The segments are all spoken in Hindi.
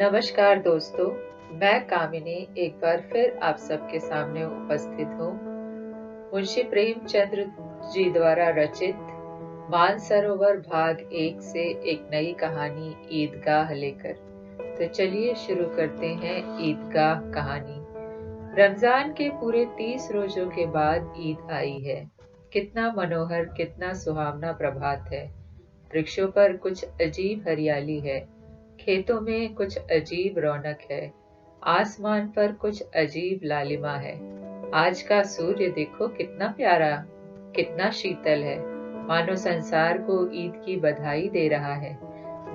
नमस्कार दोस्तों, मैं कामिनी एक बार फिर आप सबके सामने उपस्थित हूँ। मुंशी प्रेमचंद्र जी द्वारा रचित मानसरोवर भाग 1 से एक नई कहानी ईदगाह लेकर। तो चलिए शुरू करते हैं ईदगाह कहानी। रमजान के पूरे 30 रोजों के बाद ईद आई है। कितना मनोहर, कितना सुहावना प्रभात है। वृक्षों पर कुछ अजीब हरियाली है, खेतों में कुछ अजीब रौनक है, आसमान पर कुछ अजीब लालिमा है। आज का सूर्य देखो कितना प्यारा, कितना शीतल है, मानो संसार को ईद की बधाई दे रहा है।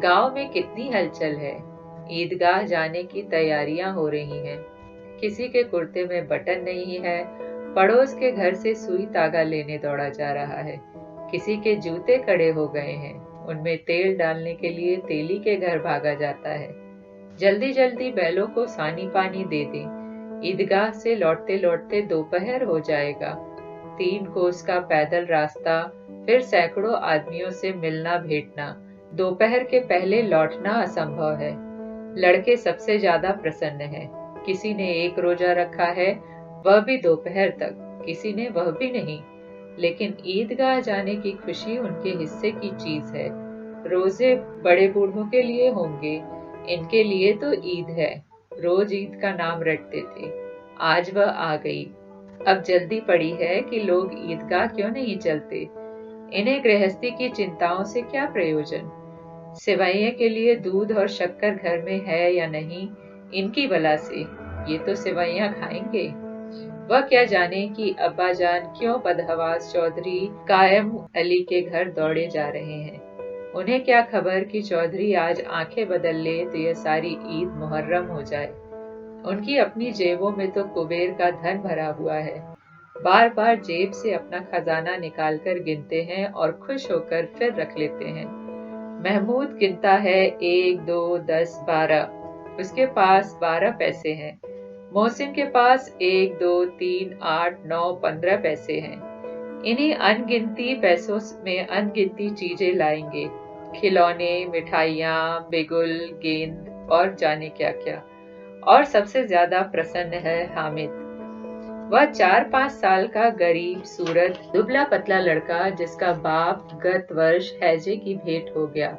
गांव में कितनी हलचल है। ईदगाह जाने की तैयारियां हो रही हैं। किसी के कुर्ते में बटन नहीं है, पड़ोस के घर से सुई तागा लेने दौड़ा जा रहा है। किसी के जूते कड़े हो गए हैं, उनमें तेल डालने के लिए तेली के घर भागा जाता है। जल्दी जल्दी बैलों को सानी पानी दे दें। ईदगाह से लौटते लौटते दोपहर हो जाएगा। 3 कोस का पैदल रास्ता, फिर सैकड़ों आदमियों से मिलना भेंटना। दोपहर के पहले लौटना असंभव है। लड़के सबसे ज्यादा प्रसन्न हैं। किसी ने 1 रोजा रखा है, वह भी दोपहर तक, किसी ने वह भी नहीं। लेकिन ईदगाह जाने की खुशी उनके हिस्से की चीज है। रोजे बड़े बूढ़ों के लिए होंगे, इनके लिए तो ईद है। रोज ईद का नाम रटते थे, आज वह आ गई। अब जल्दी पड़ी है कि लोग ईदगाह क्यों नहीं चलते। इन्हें गृहस्थी की चिंताओं से क्या प्रयोजन। सेवैये के लिए दूध और शक्कर घर में है या नहीं, इनकी बला से, ये तो सेवैयां खाएंगे। वह क्या जाने कि अब्बा जान क्यों बदहवास चौधरी कायम अली के घर दौड़े जा रहे हैं। उन्हें क्या खबर कि चौधरी आज आंखें बदल ले तो यह सारी ईद मुहर्रम हो जाए। उनकी अपनी जेबों में तो कुबेर का धन भरा हुआ है। बार बार जेब से अपना खजाना निकालकर गिनते हैं और खुश होकर फिर रख लेते हैं। महमूद गिनता है 1, 2, 10, 12। उसके पास 12 पैसे हैं। मोहसिन के पास 1, 2, 3, 8, 9, 15 पैसे हैं। इन्हीं अनगिनती पैसों में अनगिनती चीजें लाएंगे, खिलौने, मिठाइयाँ, बिगुल, गेंद और जाने क्या क्या। और सबसे ज्यादा प्रसन्न है हामिद। वह 4-5 साल का गरीब सूरत दुबला पतला लड़का, जिसका बाप गत वर्ष हैजे की भेंट हो गया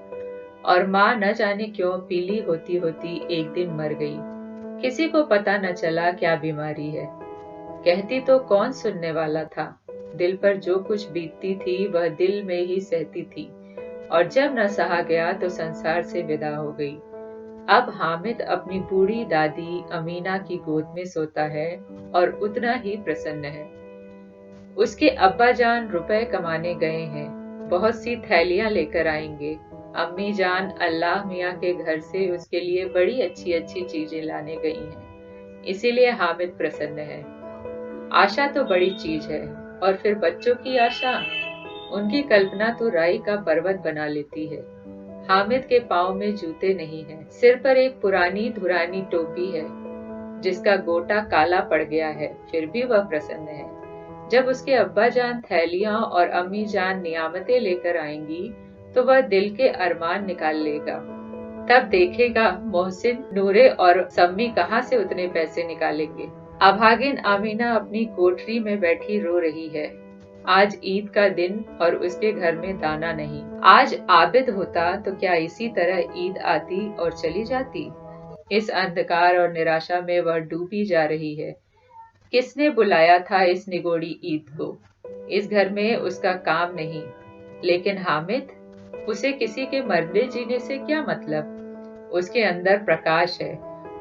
और माँ न जाने क्यों पीली होती होती एक दिन मर गई। किसी को पता न चला क्या बीमारी है। कहती तो कौन सुनने वाला था। दिल पर जो कुछ बीतती थी वह दिल में ही सहती थी, और जब न सहा गया तो संसार से विदा हो गई। अब हामिद अपनी बूढ़ी दादी अमीना की गोद में सोता है और उतना ही प्रसन्न है। उसके अब्बा जान रुपए कमाने गए हैं, बहुत सी थैलियां लेकर आएंगे। अम्मी जान अल्लाह मियाँ के घर से उसके लिए बड़ी अच्छी अच्छी चीजें लाने गई हैं, इसीलिए हामिद प्रसन्न है। आशा तो बड़ी चीज है, और फिर बच्चों की आशा, उनकी कल्पना तो राई का पर्वत बना लेती है। हामिद के पाँव में जूते नहीं हैं, सिर पर एक पुरानी धुरानी टोपी है जिसका गोटा काला पड़ गया है, फिर भी वह प्रसन्न है। जब उसके अब्बा जान थैलियां और अम्मी जान नियामतें लेकर आएंगी तो वह दिल के अरमान निकाल लेगा। तब देखेगा मोहसिन, नूरे और सम्मी कहाँ से उतने पैसे निकालेंगे। अभागिन आमीना अपनी कोठरी में बैठी रो रही है। आज ईद का दिन और उसके घर में दाना नहीं। आज आबिद होता तो क्या इसी तरह ईद आती और चली जाती। इस अंधकार और निराशा में वह डूबी जा रही है। किसने बुलाया था इस निगोड़ी ईद को। इस घर में उसका काम नहीं, लेकिन हामिद, उसे किसी के मरने जीने से क्या मतलब। उसके अंदर प्रकाश है,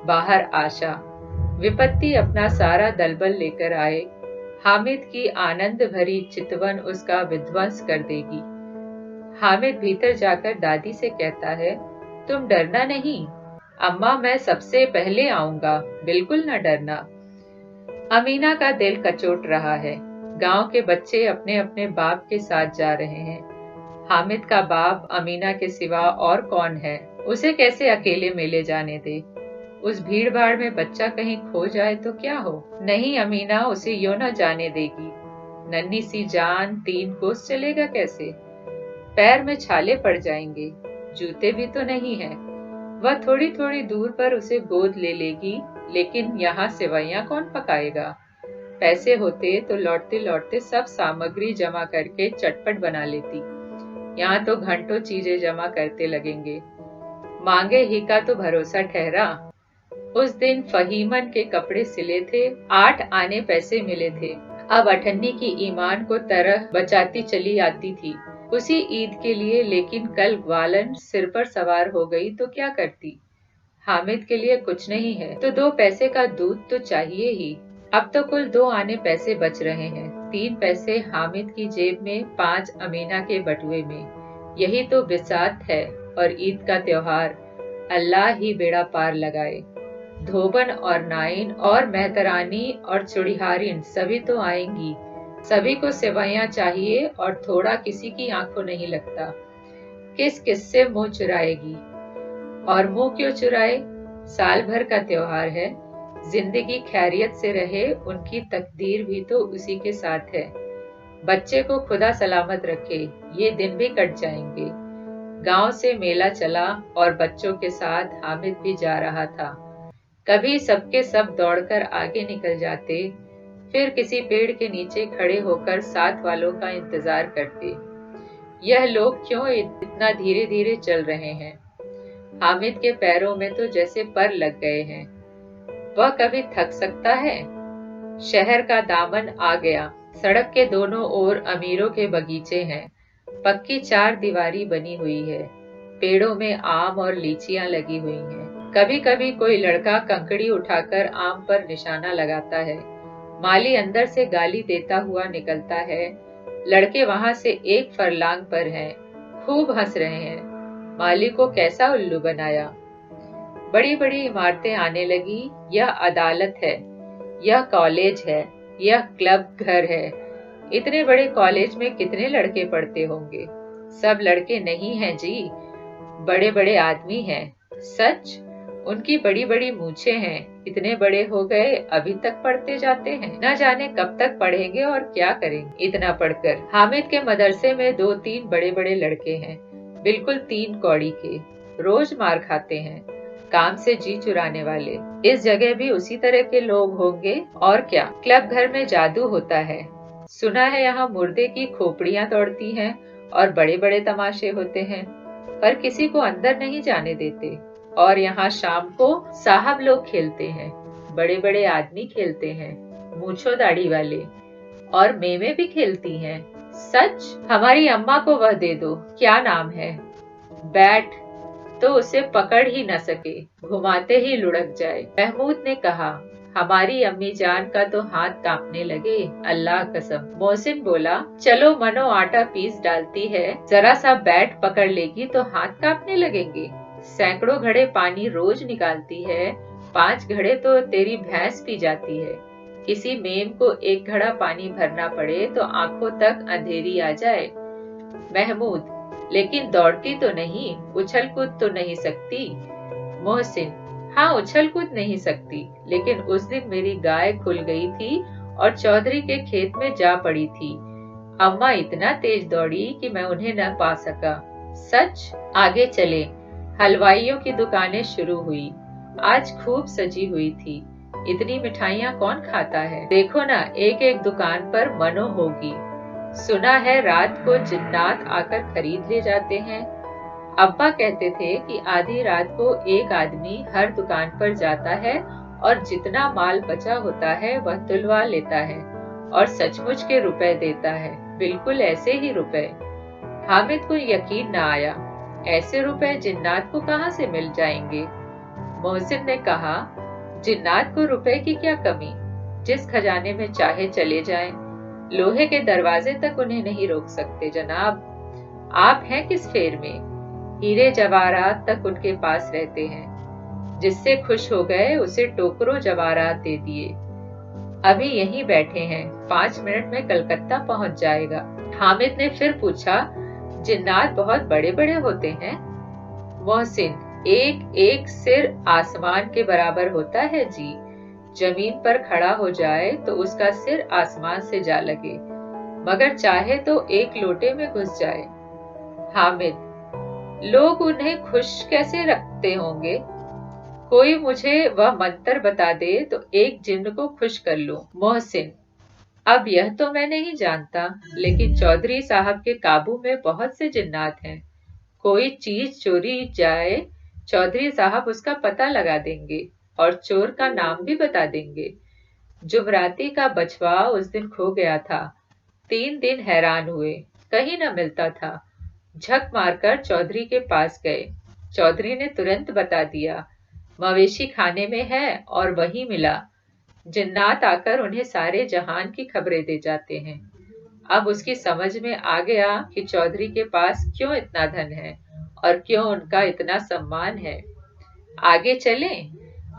बाहर आशा। विपत्ति अपना सारा दलबल लेकर आए, हामिद की आनंद भरी चितवन उसका विध्वंस कर देगी। हामिद भीतर जाकर दादी से कहता है, तुम डरना नहीं, अम्मा मैं सबसे पहले आऊंगा, बिल्कुल न डरना। अमीना का दिल कचोट रहा है। गांव के बच्चे अपने अपने बाप के साथ जा रहे हैं। हामिद का बाप अमीना के सिवा और कौन है, उसे कैसे अकेले मेले जाने दे। उस भीड़ भाड़ में बच्चा कहीं खो जाए तो क्या हो। नहीं, अमीना उसे यूं न जाने देगी। नन्ही सी जान 3 कोस चलेगा कैसे। पैर में छाले पड़ जाएंगे, जूते भी तो नहीं है। वह थोड़ी थोड़ी दूर पर उसे गोद ले लेगी, लेकिन यहाँ सेवइयां कौन पकाएगा? पैसे होते तो लौटते लौटते सब सामग्री जमा करके चटपट बना लेती। यहाँ तो घंटों चीजें जमा करते लगेंगे। मांगे ही का तो भरोसा ठहरा। उस दिन फहीमन के कपड़े सिले थे, 8 आने पैसे मिले थे। अब अठन्नी की ईमान को तरह बचाती चली आती थी उसी ईद के लिए, लेकिन कल ग्वालन सिर पर सवार हो गई तो क्या करती? हामिद के लिए कुछ नहीं है तो 2 पैसे का दूध तो चाहिए ही। अब तो कुल 2 आने पैसे बच रहे हैं, 3 पैसे हामिद की जेब में, 5 अमीना के बटुए में। यही तो बिसात है और ईद का त्योहार। अल्लाह ही बेड़ा पार लगाए। धोबन और नाइन और मेहतरानी और चुड़िहारिन सभी तो आएंगी। सभी को सेवइयां चाहिए और थोड़ा किसी की आंखों नहीं लगता। किस किस से मुंह चुराएगी? और मुंह क्यों चुराए? साल भर का त्योहार है। जिंदगी खैरियत से रहे, उनकी तकदीर भी तो उसी के साथ है। बच्चे को खुदा सलामत रखे, ये दिन भी कट जाएंगे। गांव से मेला चला और बच्चों के साथ हामिद भी जा रहा था। कभी सबके सब दौड़कर आगे निकल जाते, फिर किसी पेड़ के नीचे खड़े होकर साथ वालों का इंतजार करते। यह लोग क्यों इतना धीरे धीरे चल रहे हैं? हामिद के पैरों में तो जैसे पर लग गए हैं। वह कभी थक सकता है? शहर का दामन आ गया। सड़क के दोनों ओर अमीरों के बगीचे हैं। पक्की 4 दीवारी बनी हुई है। पेड़ों में आम और लीचियां लगी हुई हैं। कभी कभी कोई लड़का कंकड़ी उठाकर आम पर निशाना लगाता है। माली अंदर से गाली देता हुआ निकलता है। लड़के वहां से 1 फरलांग पर हैं, खूब हंस रहे हैं। माली को कैसा उल्लू बनाया। बड़ी बड़ी इमारतें आने लगी। यह अदालत है, यह कॉलेज है, यह क्लब घर है। इतने बड़े कॉलेज में कितने लड़के पढ़ते होंगे? सब लड़के नहीं हैं जी, बड़े बड़े आदमी हैं। सच, उनकी बड़ी बड़ी मूछें हैं। इतने बड़े हो गए अभी तक पढ़ते जाते हैं। न जाने कब तक पढ़ेंगे और क्या करेंगे इतना पढ़कर। हामिद के मदरसे में 2-3 बड़े बड़े लड़के हैं, बिल्कुल 3 कौड़ी के। रोज मार खाते हैं, काम से जी चुराने वाले। इस जगह भी उसी तरह के लोग होंगे और क्या। क्लब घर में जादू होता है। सुना है यहाँ मुर्दे की खोपड़ियां तोड़ती हैं और बड़े बड़े तमाशे होते हैं, पर किसी को अंदर नहीं जाने देते। और यहाँ शाम को साहब लोग खेलते हैं, बड़े बड़े आदमी खेलते हैं, मूछो दाढ़ी वाले। और मेमे भी खेलती हैं। सच, हमारी अम्मा को वह दे दो। क्या नाम है? बैट, तो उसे पकड़ ही न सके, घुमाते ही लुढ़क जाए। महमूद ने कहा, हमारी अम्मी जान का तो हाथ कांपने लगे, अल्लाह कसम। मोहसिन बोला, चलो मनो आटा पीस डालती है, जरा सा बैट पकड़ लेगी तो हाथ कांपने लगेंगे। सैकड़ों घड़े पानी रोज निकालती है, 5 घड़े तो तेरी भैंस पी जाती है। किसी मेम को 1 घड़ा पानी भरना पड़े तो आंखों तक अंधेरी आ जाए। महमूद, लेकिन दौड़ती तो नहीं, उछल कूद तो नहीं सकती। मोहसिन, हाँ उछल कूद नहीं सकती, लेकिन उस दिन मेरी गाय खुल गई थी और चौधरी के खेत में जा पड़ी थी। अम्मा इतना तेज दौड़ी कि मैं उन्हें न पा सका। सच। आगे चले। हलवाइयों की दुकानें शुरू हुई। आज खूब सजी हुई थी। इतनी मिठाइयाँ कौन खाता है? देखो ना, एक एक दुकान पर मनो होगी। सुना है रात को जिन्नात आकर खरीद ले जाते हैं। अब्बा कहते थे कि आधी रात को एक आदमी हर दुकान पर जाता है और जितना माल बचा होता है वह तुलवा लेता है और सचमुच के रुपए देता है, बिल्कुल ऐसे ही रुपए। हामिद को यकीन न आया, ऐसे रुपए जिन्नात को कहाँ से मिल जाएंगे? मोहसिन ने कहा, जिन्नात को रुपए की क्या कमी, जिस खजाने में चाहे चले जाएं। लोहे के दरवाजे तक उन्हें नहीं रोक सकते जनाब। आप हैं किस फेर में? हीरे जवाहरात तक उनके पास रहते हैं। जिससे खुश हो गए उसे टोकरों जवाहरात दे दिए। अभी यहीं बैठे हैं, 5 मिनट में कलकत्ता पहुंच जाएगा। हामिद ने फिर पूछा, जिन्नात बहुत बड़े बड़े होते हैं? मोहसिन, एक एक सिर आसमान के बराबर होता है जी। जमीन पर खड़ा हो जाए तो उसका सिर आसमान से जा लगे, मगर चाहे तो एक लोटे में घुस जाए। हामिद, लोग उन्हें खुश कैसे रखते होंगे? कोई मुझे वह मंत्र बता दे तो एक जिन्न को खुश कर लूं। मोहसिन: अब यह तो मैं नहीं जानता, लेकिन चौधरी साहब के काबू में बहुत से जिन्नात हैं। कोई चीज चोरी जाए, चौधरी साहब उसका पता लगा देंगे और चोर का नाम भी बता देंगे। जुमराती का बछवा उस दिन खो गया था। 3 दिन हैरान हुए, कहीं न मिलता था। झक मारकर चौधरी के पास गए। चौधरी ने तुरंत बता दिया, मवेशी खाने में है और वहीं मिला। जिन्नात आकर उन्हें सारे जहान की खबरें दे जाते हैं। अब उसकी समझ में आ गया कि चौधरी के पास क्यों इतना धन है और क्यों उनका इतना सम्मान है। आगे चलें?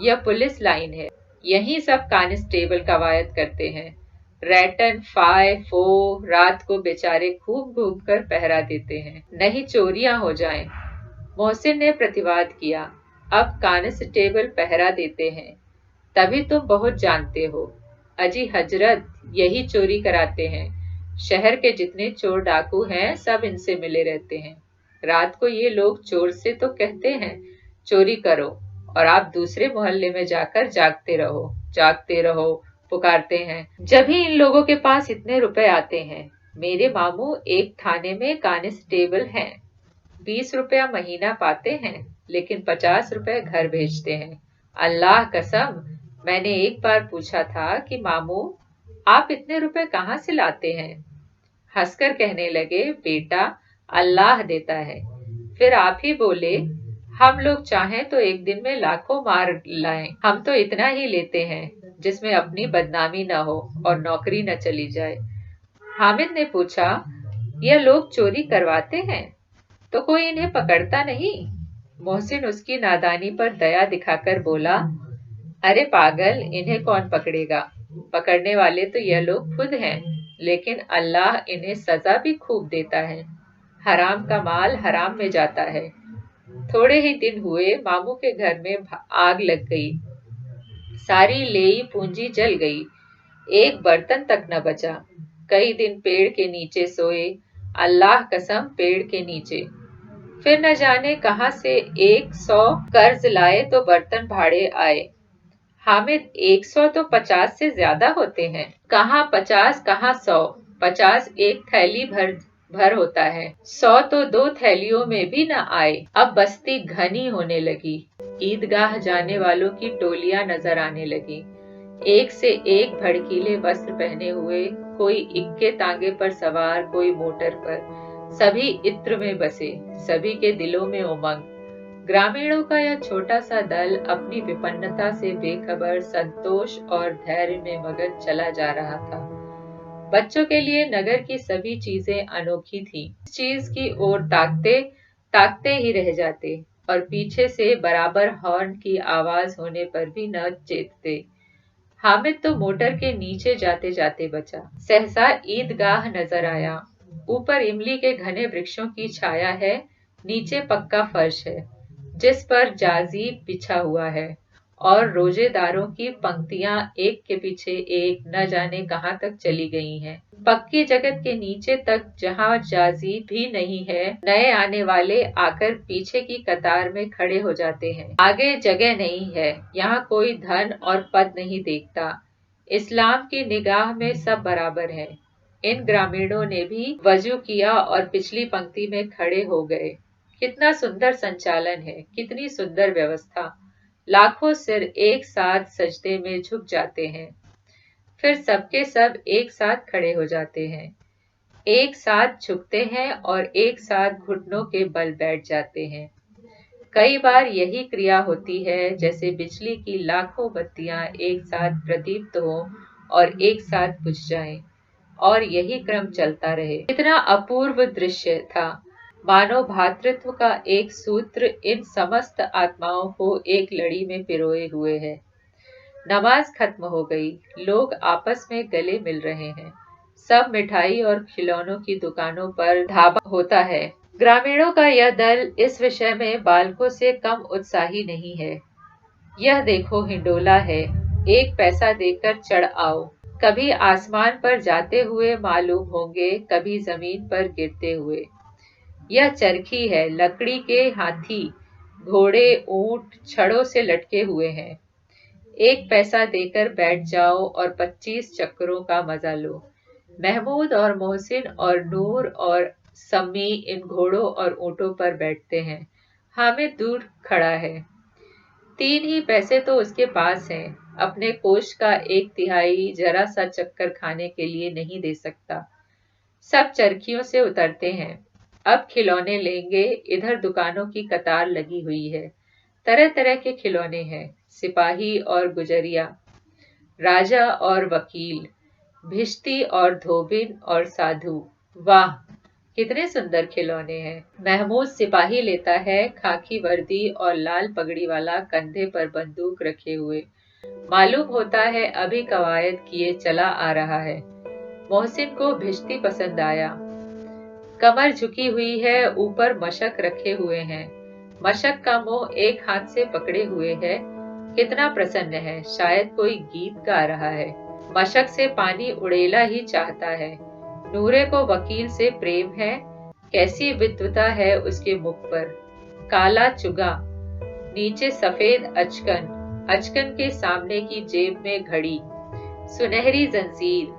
यह पुलिस लाइन है। यहीं सब कांस्टेबल कवायद करते हैं। रैटन फाय फो रात को बेचारे खूब घूम कर पहरा देते हैं, नहीं चोरियां हो जाएं। मोहसिन ने प्रतिवाद किया, अब कांस्टेबल पहरा देते हैं, तभी तुम बहुत जानते हो। अजी हजरत, यही चोरी कराते हैं। शहर के जितने चोर डाकू हैं सब इनसे मिले रहते हैं। रात को ये लोग चोर से तो कहते हैं चोरी करो, और आप दूसरे मोहल्ले में जाकर जागते रहो पुकारते हैं। जब ही इन लोगों के पास इतने रुपए आते हैं। मेरे मामू एक थाने में कांस्टेबल हैं, 20 रुपया महीना पाते हैं, लेकिन 50 रुपए घर भेजते हैं। अल्लाह कसम, मैंने एक बार पूछा था कि मामू आप इतने रुपए कहाँ से लाते हैं? हंसकर कहने लगे, बेटा अल्लाह देता है। फिर आप ही बोले, हम लोग चाहें तो एक दिन में लाखों मार लाएं, हम तो इतना ही लेते हैं जिसमें अपनी बदनामी न हो और नौकरी न चली जाए। हामिद ने पूछा, यह लोग चोरी करवाते हैं तो कोई इन्हें पकड़ता नहीं? मोहसिन उसकी नादानी पर दया दिखाकर बोला, अरे पागल, इन्हें कौन पकड़ेगा? पकड़ने वाले तो यह लोग खुद हैं, लेकिन अल्लाह इन्हें सजा भी खूब देता है। हराम का माल हराम में जाता है। थोड़े ही दिन हुए, मामू के घर में आग लग गई। सारी लेई पूंजी जल गई, एक बर्तन तक न बचा। कई दिन पेड़ के नीचे सोए, अल्लाह कसम पेड़ के नीचे। फिर न जाने कहां से 100 कर्ज लाए तो बर्तन भाड़े आए। हामिद, 100 तो 50 से ज्यादा होते हैं। कहाँ 50 कहाँ 100? 50 एक थैली भर होता है, 100 तो 2 थैलियों में भी न आए। अब बस्ती घनी होने लगी। ईदगाह जाने वालों की टोलियां नजर आने लगी। एक से एक भड़कीले वस्त्र पहने हुए, कोई इक्के तांगे पर सवार, कोई मोटर पर। सभी इत्र में बसे, सभी के दिलों में उमंग। ग्रामीणों का यह छोटा सा दल अपनी विपन्नता से बेखबर, संतोष और धैर्य में मगन चला जा रहा था। बच्चों के लिए नगर की सभी चीजें अनोखी थीं। इस चीज की ओर ताकते ताकते ही रह जाते और पीछे से बराबर हॉर्न की आवाज होने पर भी न चेतते। हामिद तो मोटर के नीचे जाते जाते बचा। सहसा ईदगाह नजर आया। ऊपर इमली के घने वृक्षों की छाया है, नीचे पक्का फर्श है जिस पर जाजीब बिछा हुआ है और रोजेदारों की पंक्तियां एक के पीछे एक न जाने कहां तक चली गई हैं। पक्की जगत के नीचे तक जहां जाजीब भी नहीं है, नए आने वाले आकर पीछे की कतार में खड़े हो जाते हैं। आगे जगह नहीं है, यहाँ कोई धन और पद नहीं देखता। इस्लाम की निगाह में सब बराबर है। इन ग्रामीणों ने भी वजू किया और पिछली पंक्ति में खड़े हो गए। कितना सुंदर संचालन है, कितनी सुंदर व्यवस्था। लाखों सिर एक साथ सजदे में झुक जाते हैं, फिर सबके सब एक साथ खड़े हो जाते हैं, एक साथ झुकते हैं और एक साथ घुटनों के बल बैठ जाते हैं। कई बार यही क्रिया होती है जैसे बिजली की लाखों बत्तियां एक साथ प्रदीप्त हो और एक साथ बुझ जाएं, और यही क्रम चलता रहे। कितना अपूर्व दृश्य था। मानव भातृत्व का एक सूत्र इन समस्त आत्माओं को एक लड़ी में पिरोए हुए है। नमाज खत्म हो गई, लोग आपस में गले मिल रहे हैं। सब मिठाई और खिलौनों की दुकानों पर धावा होता है। ग्रामीणों का यह दल इस विषय में बालकों से कम उत्साही नहीं है। यह देखो हिंडोला है, 1 पैसा देकर चढ़ आओ। कभी आसमान पर जाते हुए मालूम होंगे, कभी जमीन पर गिरते हुए। यह चरखी है, लकड़ी के हाथी, घोड़े, ऊंट छड़ों से लटके हुए हैं। 1 पैसा देकर बैठ जाओ और 25 चक्करों का मजा लो। महमूद और मोहसिन और नूर और सम्मी इन घोड़ों और ऊंटों पर बैठते हैं। हामिद दूर खड़ा है। 3 ही पैसे तो उसके पास हैं। अपने कोष का 1/3 जरा सा चक्कर खाने के लिए नहीं दे सकता। सब चरखियों से उतरते हैं। अब खिलौने लेंगे। इधर दुकानों की कतार लगी हुई है। तरह तरह के खिलौने हैं। सिपाही और गुजरिया, राजा और वकील, भिश्ती और धोबिन और साधु। वाह, कितने सुंदर खिलौने हैं। महमूद सिपाही लेता है, खाकी वर्दी और लाल पगड़ी वाला, कंधे पर बंदूक रखे हुए। मालूम होता है अभी कवायद किए चला आ रहा है। मोहसिन को भिश्ती पसंद आया। कमर झुकी हुई है, ऊपर मशक रखे हुए हैं। मशक का मुंह एक हाथ से पकड़े हुए है। कितना प्रसन्न है, शायद कोई गीत गा रहा है। मशक से पानी उड़ेला ही चाहता है। नूरे को वकील से प्रेम है। कैसी विद्वता है उसके मुख पर। काला चुगा, नीचे सफेद अचकन, अचकन के सामने की जेब में घड़ी, सुनहरी जंजीर,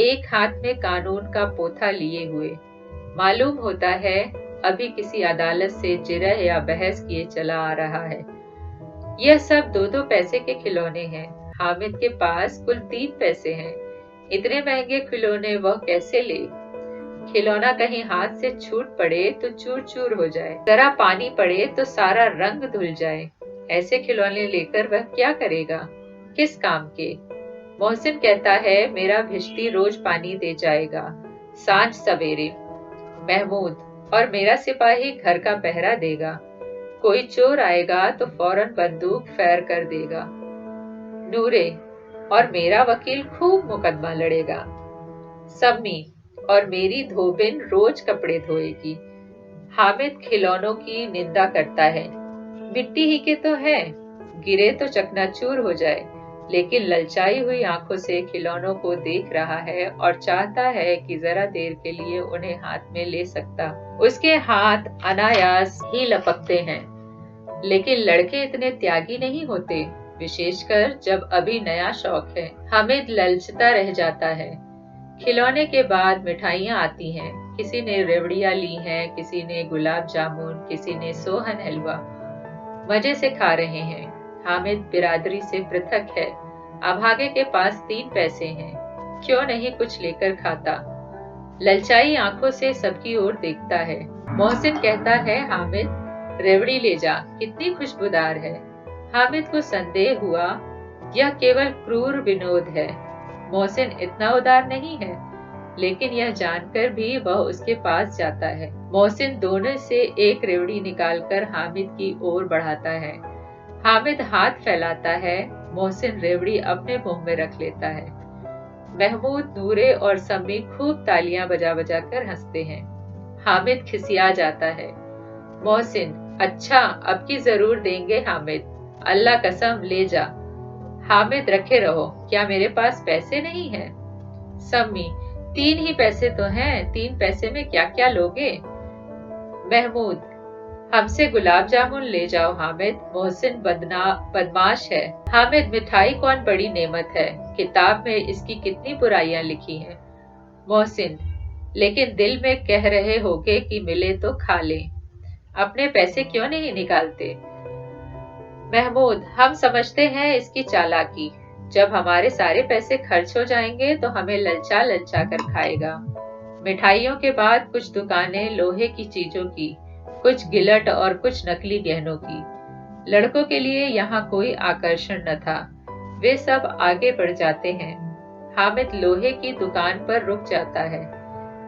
एक हाथ में कानून का पोथा लिए हुए। मालूम होता है अभी किसी अदालत से जिरह या बहस किए चला आ रहा है। यह सब 2-2 पैसे के खिलौने हैं। हामिद के पास कुल 3 पैसे हैं। इतने महंगे खिलौने वह कैसे ले। खिलौना कहीं हाथ से छूट पड़े तो चूर चूर हो जाए, जरा पानी पड़े तो सारा रंग धुल जाए। ऐसे खिलौने लेकर वह क्या करेगा, किस काम के। मोहसिन कहता है मेरा भिश्ती रोज पानी दे जाएगा, सांझ सवेरे। महमूद, और मेरा सिपाही घर का पहरा देगा। कोई चोर आएगा तो फौरन बंदूक फैर कर देगा। नूरे, और मेरा वकील खूब मुकदमा लड़ेगा। सम्मी, और मेरी धोबिन रोज कपड़े धोएगी। हामिद खिलौनों की निंदा करता है। मिट्टी ही के तो है, गिरे तो चकनाचूर हो जाए। लेकिन ललचाई हुई आंखों से खिलौनों को देख रहा है और चाहता है कि जरा देर के लिए उन्हें हाथ में ले सकता। उसके हाथ अनायास ही लपकते हैं। लेकिन लड़के इतने त्यागी नहीं होते, विशेषकर जब अभी नया शौक है। हामिद ललचता रह जाता है। खिलौने के बाद मिठाइयाँ आती हैं। किसी ने रेवड़ियाँ ली हैं, किसी ने गुलाब जामुन, किसी ने सोहन हलवा। मजे से खा रहे हैं। हामिद बिरादरी से पृथक है। अभागे के पास 3 पैसे हैं, क्यों नहीं कुछ लेकर खाता। ललचाई आंखों से सबकी ओर देखता है। मोहसिन कहता है हामिद, रेवड़ी ले जा, कितनी खुशबूदार है। हामिद को संदेह हुआ यह केवल क्रूर विनोद है। मोहसिन इतना उदार नहीं है, लेकिन यह जानकर भी वह उसके पास जाता है। मोहसिन दोनों से एक रेवड़ी निकालकर हामिद की ओर बढ़ाता है। हामिद हाथ फैलाता है। मोहसिन रेवड़ी अपने मुंह में रख लेता है। महमूद, नूरे और सम्मी खूब तालियां बजा बजा कर हंसते हैं। हामिद खिसिया जाता है। मोहसिन, अच्छा अब की जरूर देंगे हामिद, अल्लाह कसम ले जा। हामिद, रखे रहो, क्या मेरे पास पैसे नहीं हैं? सम्मी, 3 ही पैसे तो हैं, 3 पैसे में क्या क्या लोगे? महमूद, हमसे गुलाब जामुन ले जाओ हामिद। मोहसिन बदमाश है। हामिद, मिठाई कौन बड़ी नेमत है, किताब में इसकी कितनी बुराइयां लिखी हैं। मोहसिन, लेकिन दिल में कह रहे होगे कि मिले तो खा लें, अपने पैसे क्यों नहीं निकालते? महमूद, हम समझते हैं इसकी चालाकी, जब हमारे सारे पैसे खर्च हो जाएंगे तो हमें ललचा ललचा कर खाएगा। मिठाइयों के बाद कुछ दुकानें लोहे की चीजों की, कुछ गिलट और कुछ नकली गहनों की। लड़कों के लिए यहाँ कोई आकर्षण न था। वे सब आगे बढ़ जाते हैं। हामिद लोहे की दुकान पर रुक जाता है।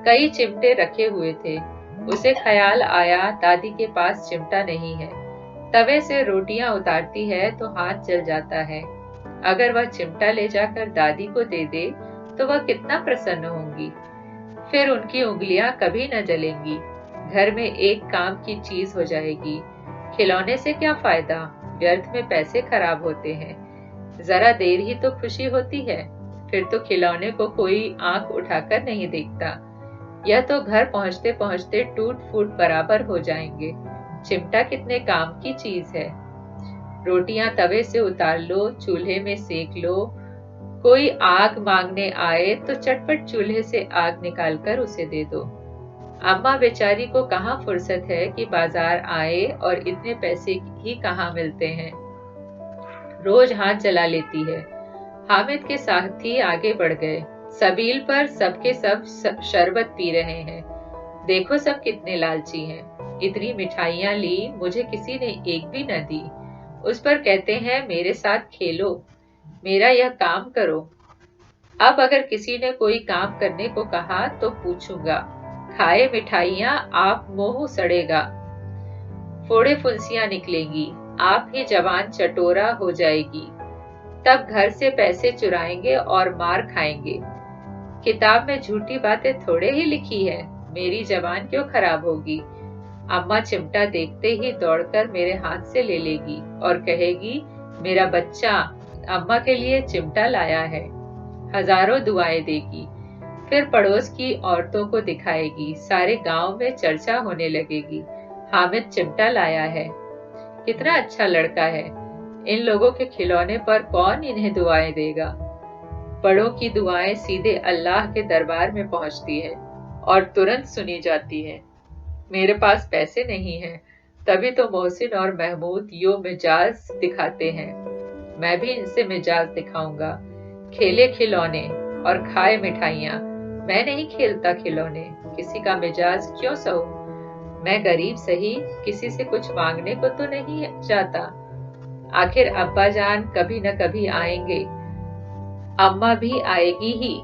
कई चिमटे रखे हुए थे। उसे ख्याल आया दादी के पास चिमटा नहीं है। तवे से रोटियां उतारती है तो हाथ जल जाता है। अगर वह चिमटा ले जाकर दादी को दे दे तो वह कितना प्रसन्न होंगी। फिर उनकी उंगलियां कभी न जलेंगी। घर में एक काम की चीज हो जाएगी। खिलौने से क्या फायदा, व्यर्थ में पैसे खराब होते हैं। जरा देर ही तो खुशी होती है, फिर तो खिलौने को कोई आंख उठाकर नहीं देखता। यह तो घर पहुंचते पहुंचते टूट फूट बराबर हो जाएंगे। चिमटा कितने काम की चीज है। रोटियां तवे से उतार लो, चूल्हे में सेक लो। कोई आग मांगने आए तो चटपट चूल्हे से आग निकालकर उसे दे दो। अम्मा बेचारी को कहाँ फुर्सत है कि बाजार आए, और इतने पैसे ही कहाँ मिलते हैं। रोज हाथ जला लेती है। हामिद के साथी आगे बढ़ गए। सबील पर सबके सब शरबत पी रहे हैं। देखो सब कितने लालची हैं। इतनी मिठाइयाँ ली, मुझे किसी ने एक भी न दी। उस पर कहते हैं मेरे साथ खेलो, मेरा यह काम करो। अब अगर किसी ने कोई काम करने को कहा तो पूछूंगा, खाए मिठाइयाँ आप मोह सड़ेगा। फोड़े फुंसियां निकलेंगी, आप ही जवान चटोरा हो जाएगी। तब घर से पैसे चुराएंगे और मार खाएंगे। किताब में झूठी बातें थोड़े ही लिखी है, मेरी जबान क्यों खराब होगी। अम्मा चिमटा देखते ही दौड़कर मेरे हाथ से ले लेगी और कहेगी, मेरा बच्चा अम्मा के लिए चिमटा लाया है। हजारों दुआएं देगी। फिर पड़ोस की औरतों को दिखाएगी, सारे गांव में चर्चा होने लगेगी, हामिद चिमटा लाया है। कितना अच्छा लड़का है। इन लोगों के खिलौने पर कौन इन्हें दुआएं देगा। बड़ों की दुआएं सीधे अल्लाह के दरबार में पहुंचती है और तुरंत सुनी जाती है। मेरे पास पैसे नहीं हैं, तभी तो मोहसिन और महमूद यो मिजाज दिखाते हैं। मैं भी इनसे मिजाज दिखाऊंगा। खेले खिलौने और खाए मिठाइयाँ। मैं नहीं खेलता खिलौने, किसी का मिजाज क्यों सहूं। मैं गरीब सही, किसी से कुछ मांगने को तो नहीं जाता। आखिर अब्बा जान कभी न कभी आएंगे, अम्मा भी आएगी ही।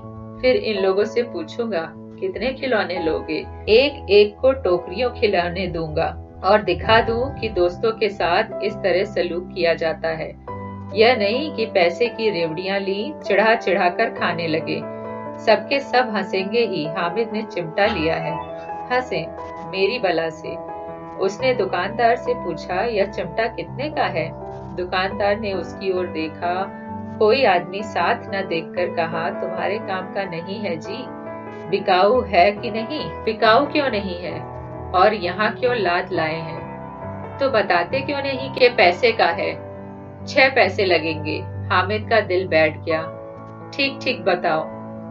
फिर इन लोगों से पूछूंगा, कितने खिलौने लोगे। एक एक को टोकरियों खिलौने दूंगा और दिखा दूं कि दोस्तों के साथ इस तरह सलूक किया जाता है। यह नहीं कि पैसे की रेवड़ियां ली, चिढ़ा चिढ़ा कर खाने लगे। सबके सब हंसेंगे ही, हामिद ने चिमटा लिया है। हंसे मेरी बला से। उसने दुकानदार से पूछा, यह चिमटा कितने का है। दुकानदार ने उसकी ओर देखा। कोई आदमी साथ न देखकर कहा, तुम्हारे काम का नहीं है जी। बिकाऊ है कि नहीं। बिकाऊ क्यों नहीं है, और यहाँ क्यों लाद लाए हैं। तो बताते क्यों नहीं कि पैसे का है। 6 पैसे लगेंगे। हामिद का दिल बैठ गया। ठीक ठीक बताओ।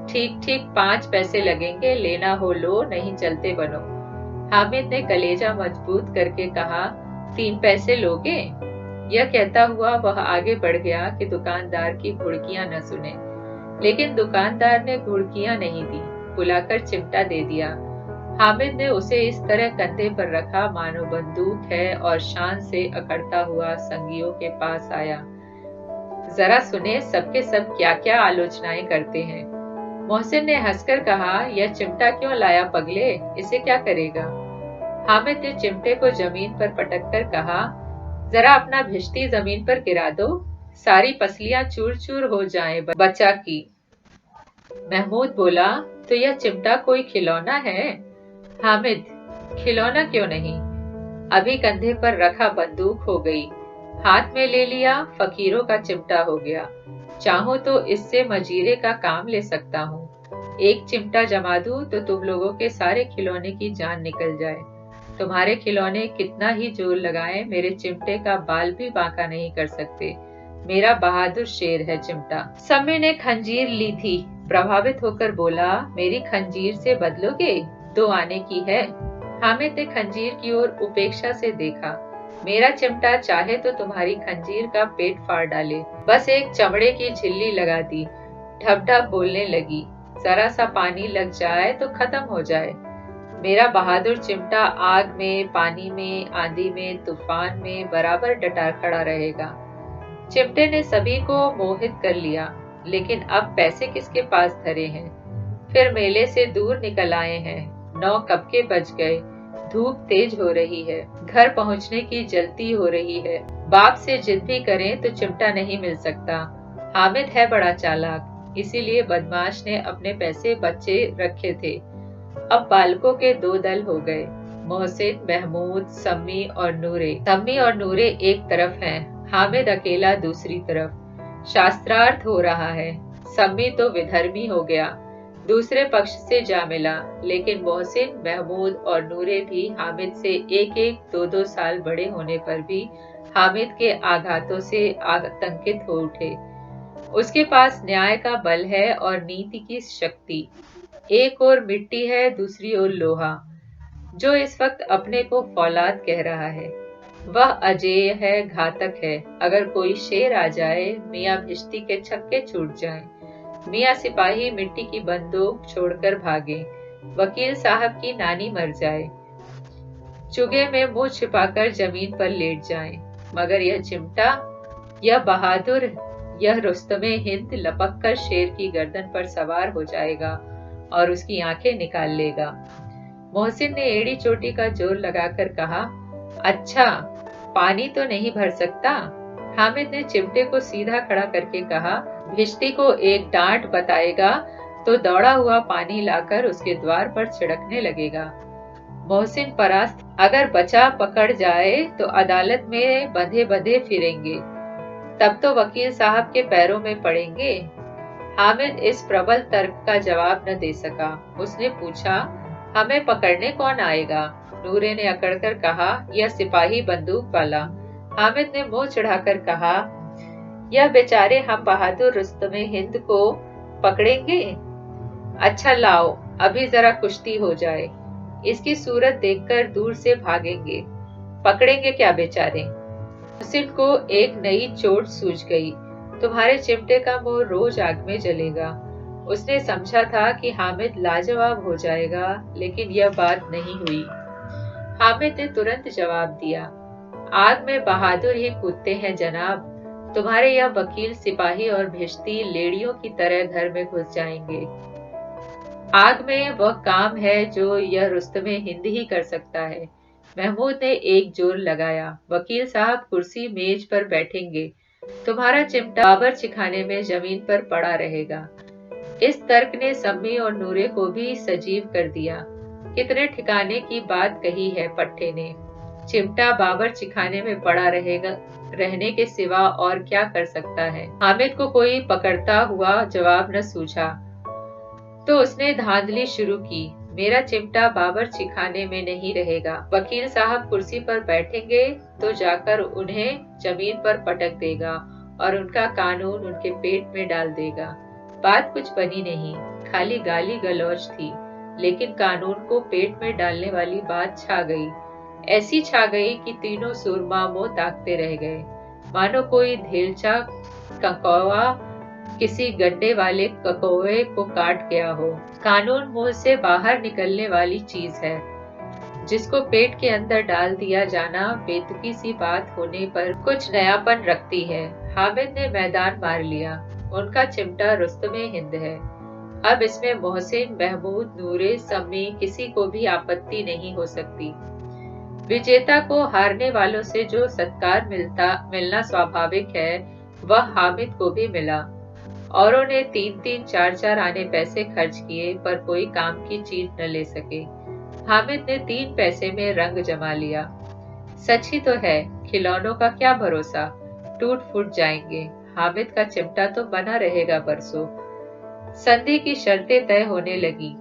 ठीक ठीक 5 पैसे लगेंगे, लेना हो लो, नहीं चलते बनो। हामिद ने कलेजा मजबूत करके कहा, 3 पैसे लोगे। यह कहता हुआ वह आगे बढ़ गया कि दुकानदार की घुड़कियां न सुने। लेकिन दुकानदार ने घुड़कियां नहीं दी, बुलाकर चिमटा दे दिया। हामिद ने उसे इस तरह कंधे पर रखा मानो बंदूक है और शान से अकड़ता हुआ संगियों के पास आया। जरा सुने सबके सब क्या क्या आलोचनाएं करते हैं। मोहसिन ने हंसकर कहा, यह चिमटा क्यों लाया पगले, इसे क्या करेगा। हामिद ने चिमटे को जमीन पर पटककर कहा, जरा अपना भिश्ती जमीन पर गिरा दो, सारी पसलियां चूर चूर हो जाएं बच्चा की। महमूद बोला, तो यह चिमटा कोई खिलौना है। हामिद, खिलौना क्यों नहीं, अभी कंधे पर रखा बंदूक हो गई, हाथ में ले लिया, फकीरों का चिमटा हो गया। चाहूं तो इससे मजीरे का काम ले सकता हूँ। एक चिमटा जमा दूं तो तुम लोगों के सारे खिलौने की जान निकल जाए। तुम्हारे खिलौने कितना ही जोर लगाएं, मेरे चिमटे का बाल भी बांका नहीं कर सकते। मेरा बहादुर शेर है चिमटा। सम्मी ने खंजीर ली थी, प्रभावित होकर बोला, मेरी खंजीर से बदलोगे, 2 आने की है। हामिद ने खंजीर की ओर उपेक्षा से देखा। मेरा चिमटा चाहे तो तुम्हारी खंजीर का पेट फाड़ डाले। बस एक चमड़े की झिल्ली लगा दी। ढप ढप बोलने लगी, जरा सा पानी लग जाए तो खत्म हो जाए। मेरा बहादुर चिमटा आग में, पानी में, आंधी में, तूफान में बराबर डटा खड़ा रहेगा। चिमटे ने सभी को मोहित कर लिया, लेकिन अब पैसे किसके पास धरे हैं। फिर मेले से दूर निकल आए हैं। 9 कब के बज गए। धूप तेज हो रही है, घर पहुंचने की जल्दी हो रही है। बाप से जिद भी करें तो चिमटा नहीं मिल सकता। हामिद है बड़ा चालाक, इसीलिए बदमाश ने अपने पैसे बच्चे रखे थे। अब बालकों के 2 दल हो गए, मोहसिन, महमूद, सम्मी और नूरे। सम्मी और नूरे एक तरफ हैं, हामिद अकेला दूसरी तरफ। शास्त्रार्थ हो रहा है। सम्मी तो विधर्मी हो गया। दूसरे पक्ष से जा मिला, लेकिन मोहसिन, महमूद और नूरे भी हामिद से एक एक दो दो साल बड़े होने पर भी हामिद के आघातों से आतंकित हो उठे। उसके पास न्याय का बल है और नीति की शक्ति। एक ओर मिट्टी है, दूसरी ओर लोहा, जो इस वक्त अपने को फौलाद कह रहा है। वह अजेय है, घातक है। अगर कोई शेर आ जाए, मियाँ भिश्ती के छक्के छूट जाएं, मियाँ सिपाही मिट्टी की बंदूक छोड़कर भागे, वकील साहब की नानी मर जाए, चुगे में मुंह छिपाकर जमीन पर लेट जाएं, मगर यह चिमटा, यह बहादुर, यह रुस्तमे हिंद लपक कर शेर की गर्दन पर सवार हो जाएगा और उसकी आंखें निकाल लेगा। मोहसिन ने एड़ी चोटी का जोर लगाकर कहा, अच्छा, पानी तो नहीं भर सकता? हामिद ने चिमटे को सीधा खड़ा करके कहा, भिश्ती को एक डांट बताएगा तो दौड़ा हुआ पानी लाकर उसके द्वार पर छिड़कने लगेगा। मोहसिन परास्त, अगर बचा पकड़ जाए तो अदालत में बंधे बंधे फिरेंगे, तब तो वकील साहब के पैरों में पड़ेंगे। हामिद इस प्रबल तर्क का जवाब न दे सका। उसने पूछा, हमें पकड़ने कौन आएगा? नूरे ने अकड़कर कहा, यह सिपाही बंदूक वाला। हामिद ने मुंह चढ़ाकर कहा, यह बेचारे हम बहादुर रुस्तमे हिंद को पकड़ेंगे? अच्छा लाओ, अभी जरा कुश्ती हो जाए, इसकी सूरत देखकर दूर से भागेंगे। पकड़ेंगे क्या बेचारे? मोहसिन को एक नई चोट सूझ गई। तुम्हारे चिमटे का मुंह रोज आग में जलेगा। उसने समझा था कि हामिद लाजवाब हो जाएगा, लेकिन यह बात नहीं हुई। हामिद ने तुरंत जवाब दिया, आग में बहादुर ही कूदते हैं जनाब। तुम्हारे यह वकील, सिपाही और भिश्ती लेड़ियों की तरह घर में घुस जाएंगे। आग में वह काम है जो यह रुस्तमे हिंद ही कर सकता है। महमूद ने एक जोर लगाया, वकील साहब कुर्सी मेज पर बैठेंगे, तुम्हारा चिमटा बाबर चिखाने में जमीन पर पड़ा रहेगा। इस तर्क ने सम्मी और नूरे को भी सजीव कर दिया। कितने ठिकाने की बात कही है पट्टे ने। चिमटा बाबर चिखाने में पड़ा रहेगा, रहने के सिवा और क्या कर सकता है? हामिद को कोई पकड़ता हुआ जवाब न सूझा, तो उसने धांधली शुरू की, मेरा चिमटा बाबर चिखाने में नहीं रहेगा। वकील साहब कुर्सी पर बैठेंगे तो जाकर उन्हें जमीन पर पटक देगा और उनका कानून उनके पेट में डाल देगा। बात कुछ बनी नहीं, खाली गाली गलौज थी, लेकिन कानून को पेट में डालने वाली बात छा गई। ऐसी छा गई कि तीनों सुरमा मुंह ताकते रह गए, मानो कोई धेलचा ककौवा किसी गड्ढे वाले ककौवे को काट गया हो। कानून मुंह से बाहर निकलने वाली चीज है, जिसको पेट के अंदर डाल दिया जाना बेतुकी सी बात होने पर कुछ नयापन रखती है। हामिद ने मैदान मार लिया। उनका चिमटा रुस्तमे हिंद है। अब इसमें मोहसिन, महमूद, नूरे, सम्मी किसी को भी आपत्ति नहीं हो सकती। विजेता को हारने वालों से जो सत्कार मिलना स्वाभाविक है, वह हामिद को भी मिला। औरों ने 3-3, 4-4 आने पैसे खर्च किए, पर कोई काम की चीज न ले सके। हामिद ने 3 पैसे में रंग जमा लिया। सच ही तो है, खिलौनों का क्या भरोसा, टूट फूट जाएंगे। हामिद का चिमटा तो बना रहेगा बरसों। संधि की शर्तें तय होने लगी।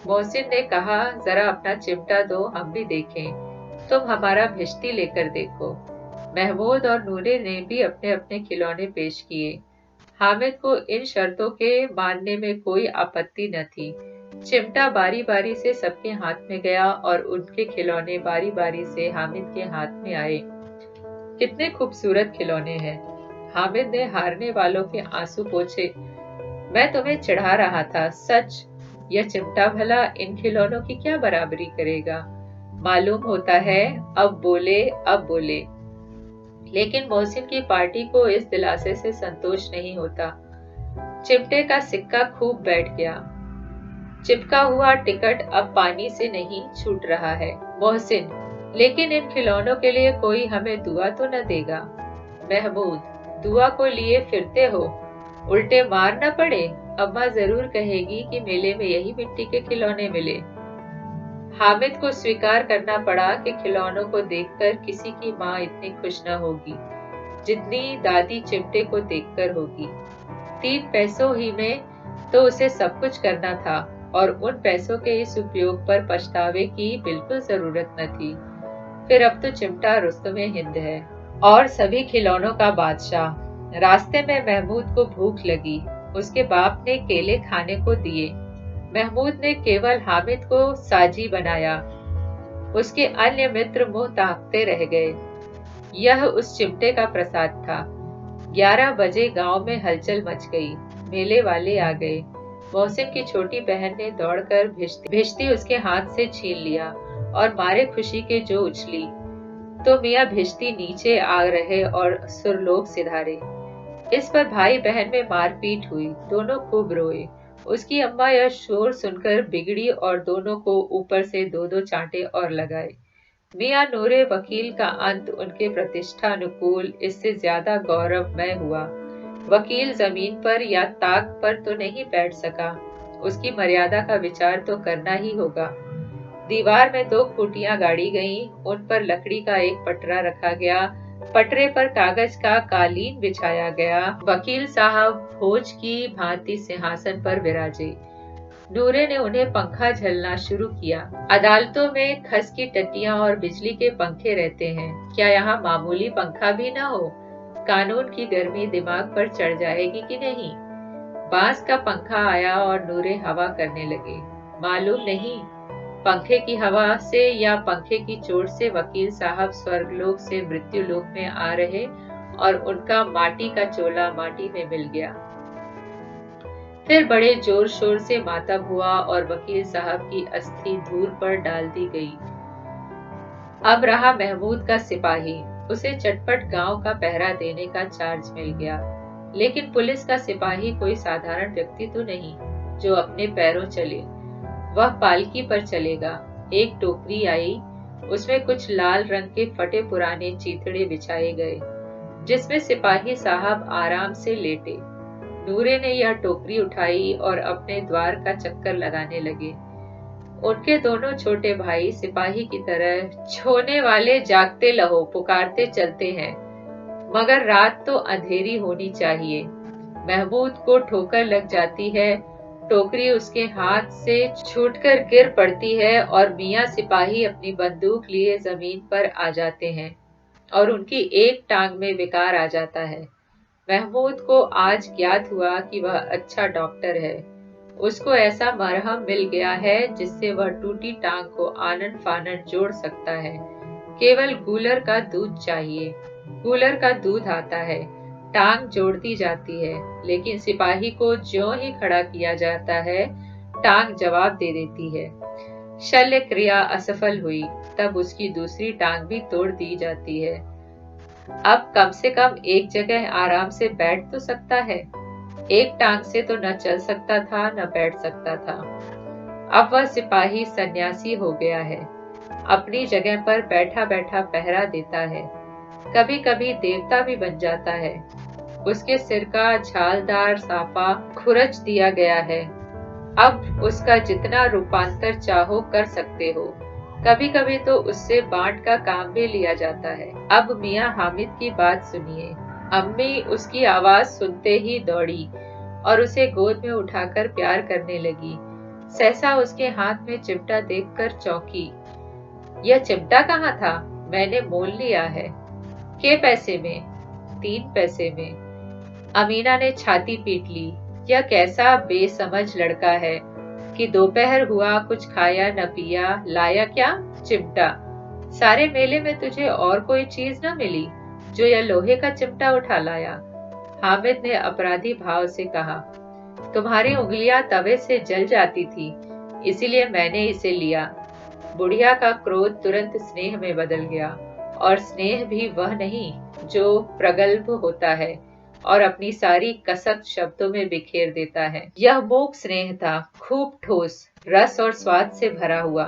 मोहसिन ने कहा, जरा अपना चिमटा दो, हम भी देखें। तुम हमारा भिश्ती लेकर देखो। महमूद और नूरे ने भी अपने अपने खिलौने पेश किए। हामिद को इन शर्तों के मानने में कोई आपत्ति न थी। चिमटा बारी बारी से सबके हाथ में गया और उनके खिलौने बारी बारी से हामिद के हाथ में आए। कितने खूबसूरत खिलौने हैं। हामिद ने हारने वालों के आंसू पोंछे। मैं तुम्हें चिढ़ा रहा था, सच। यह चिमटा भला इन खिलौनों की क्या बराबरी करेगा? मालूम होता है, अब बोले। लेकिन मोहसिन की पार्टी को इस दिलासे से संतोष नहीं होता। चिमटे का सिक्का खूब बैठ गया। चिपका हुआ टिकट अब पानी से नहीं छूट रहा है। मोहसिन, लेकिन इन खिलौनों के लिए कोई हमें दुआ तो न देगा? महमूद, दुआ को लिए फिरते हो, उल्टे मार न पड़े। अम्मा जरूर कहेगी कि मेले में यही मिट्टी के खिलौने मिले। हामिद को स्वीकार करना पड़ा कि खिलौनों को देखकर किसी की माँ इतनी खुश न होगी जितनी दादी चिमटे को देखकर होगी। 3 पैसों ही में तो उसे सब कुछ करना था। और उन पैसों के इस उपयोग पर पछतावे की बिल्कुल जरूरत न थी। फिर अब तो चिमटा रुस्तमे हिंद है और सभी खिलौनों का बादशाह। रास्ते में महमूद को भूख लगी। उसके बाप ने केले खाने को दिए। महमूद ने केवल हामिद को साजी बनाया। उसके अन्य मित्र मुंह ताकते रह गए। यह उस चिमटे का प्रसाद था। 11 बजे गांव में हलचल मच गई। मेले वाले आ गए। मोहसिन की छोटी बहन ने दौड़कर भिश्ती उसके हाथ से छीन लिया और मारे खुशी के जो उछली तो मियाँ भिश्ती नीचे आ रहे और सुरलोक सिधारे। इस पर भाई बहन में मारपीट हुई। दोनों खूब रोए। उसकी अम्मा यह शोर सुनकर बिगड़ी और दोनों को ऊपर से 2-2 चांटे और लगाए। मियाँ नूरे वकील का अंत उनके प्रतिष्ठा अनुकूल इससे ज्यादा गौरवमय हुआ। वकील जमीन पर या ताक पर तो नहीं बैठ सका। उसकी मर्यादा का विचार तो करना ही होगा। दीवार में 2 खूंटियां गाड़ी गईं, उन पर लकड़ी का एक पटरा रखा गया। पटरे पर कागज का कालीन बिछाया गया। वकील साहब भोज की भांति सिंहासन पर विराजे। नूरे ने उन्हें पंखा झलना शुरू किया। अदालतों में खस की टट्टियां और बिजली के पंखे रहते हैं, क्या यहाँ मामूली पंखा भी न हो? कानून की गर्मी दिमाग पर चढ़ जाएगी कि नहीं? बांस का पंखा आया और नूरे हवा करने लगे। मालूम नहीं पंखे की हवा से या पंखे की चोट से वकील साहब स्वर्गलोक से मृत्युलोक में आ रहे और उनका माटी का चोला माटी में मिल गया। फिर बड़े जोर शोर से मातम हुआ और वकील साहब की अस्थि धूल पर डाल दी गई। अब रहा महमूद का सिपाही। उसे चटपट गांव का पहरा देने का चार्ज मिल गया। लेकिन पुलिस का सिपाही कोई साधारण व्यक्ति तो नहीं जो अपने पैरों चले। वह पालकी पर चलेगा। एक टोकरी आई, उसमें कुछ लाल रंग के फटे पुराने चीथड़े बिछाए गए, जिसमें सिपाही साहब आराम से लेटे। नूरे ने यह टोकरी उठाई और अपने द्वार का चक्कर लगाने लगे। उनके दोनों छोटे भाई सिपाही की तरह छोने वाले जागते लहो पुकारते चलते हैं, मगर रात तो अंधेरी होनी चाहिए। महमूद को ठोकर लग जाती है। टोकरी उसके हाथ से छूटकर गिर पड़ती है और मियाँ सिपाही अपनी बंदूक लिए जमीन पर आ जाते हैं और उनकी एक टांग में विकार आ जाता है। महमूद को आज ज्ञात हुआ कि वह अच्छा डॉक्टर है। उसको ऐसा मरहम मिल गया है जिससे वह टूटी टांग को आनन फानन जोड़ सकता है। केवल गूलर का दूध चाहिए। गूलर का दूध आता है, टांग जोड़ दी जाती है, लेकिन सिपाही को ज्यों ही खड़ा किया जाता है टांग जवाब दे देती है। शल्य क्रिया असफल हुई, तब उसकी दूसरी टांग भी तोड़ दी जाती है। अब कम से कम एक जगह आराम से बैठ तो सकता है। एक टांग से तो न चल सकता था न बैठ सकता था। अब वह सिपाही सन्यासी हो गया है। अपनी जगह पर बैठा बैठा पहरा देता है। कभी कभी देवता भी बन जाता है। उसके सिर का छालदार साफा खुरच दिया गया है। अब उसका जितना रूपांतर चाहो कर सकते हो। कभी कभी तो उससे बांट का काम भी लिया जाता है। अब मियाँ हामिद की बात सुनिए। अम्मी उसकी आवाज सुनते ही दौड़ी और उसे गोद में उठाकर प्यार करने लगी। सहसा उसके हाथ में चिमटा देखकर चौंकी। यह चिमटा कहाँ था? मैंने मोल लिया है। के पैसे में? 3 पैसे में। अमीना ने छाती पीट ली। यह कैसा बेसमझ लड़का है कि दोपहर हुआ कुछ खाया न पिया, लाया क्या? चिमटा। सारे मेले में तुझे और कोई चीज न मिली जो यह लोहे का चिमटा उठा लाया? हामिद ने अपराधी भाव से कहा, तुम्हारी उंगलियां तवे से जल जाती थी, इसीलिए मैंने इसे लिया। बुढ़िया का क्रोध तुरंत स्नेह में बदल गया, और स्नेह भी वह नहीं जो प्रगल्भ होता है और अपनी सारी कसक शब्दों में बिखेर देता है। यह मूक स्नेह था, खूब ठोस, रस और स्वाद से भरा हुआ।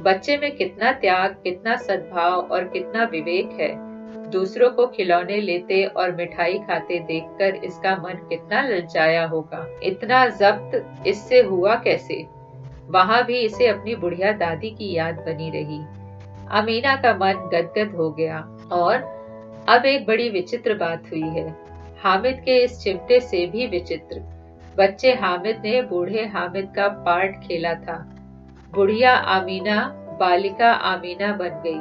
बच्चे में कितना त्याग, कितना सद्भाव और कितना विवेक है। दूसरों को खिलौने लेते और मिठाई खाते देखकर इसका मन कितना ललचाया होगा। इतना जब्त इससे हुआ कैसे? वहां भी इसे अपनी बुढ़िया दादी की याद बनी रही। अमीना का मन गदगद हो गया। और अब एक बड़ी विचित्र बात हुई है। हामिद के इस चिमटे से भी विचित्र। बच्चे हामिद ने बूढ़े हामिद का पार्ट खेला था। बुढ़िया आमीना बालिका आमीना बन गई।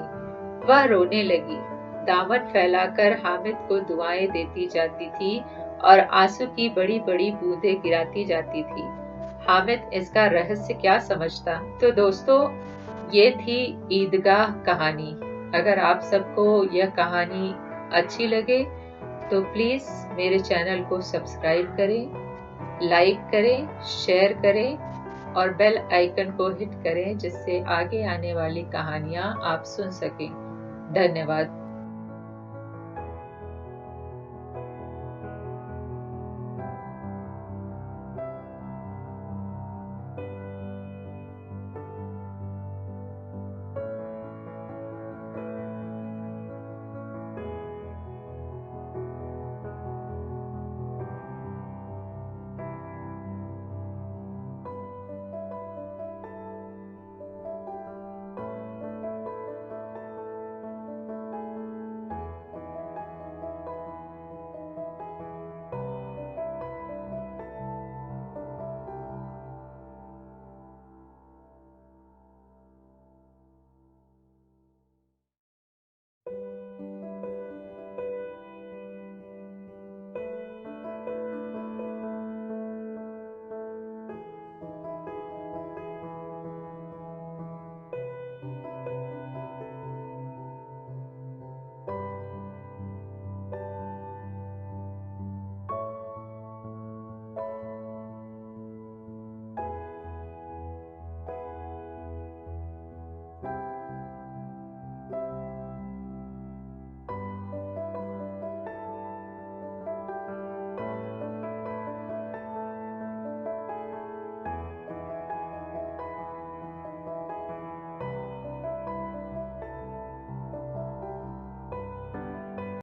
वह रोने लगी, दामन फैलाकर हामिद को दुआएं देती जाती थी और आंसू की बड़ी बड़ी बूंदें गिराती जाती थी। हामिद इसका रहस्य क्या समझता। तो दोस्तों, ये थी ईदगाह कहानी। अगर आप सबको यह कहानी अच्छी लगे तो प्लीज मेरे चैनल को सब्सक्राइब करें, लाइक करें, शेयर करें और बेल आइकन को हिट करें, जिससे आगे आने वाली कहानियां आप सुन सकें। धन्यवाद।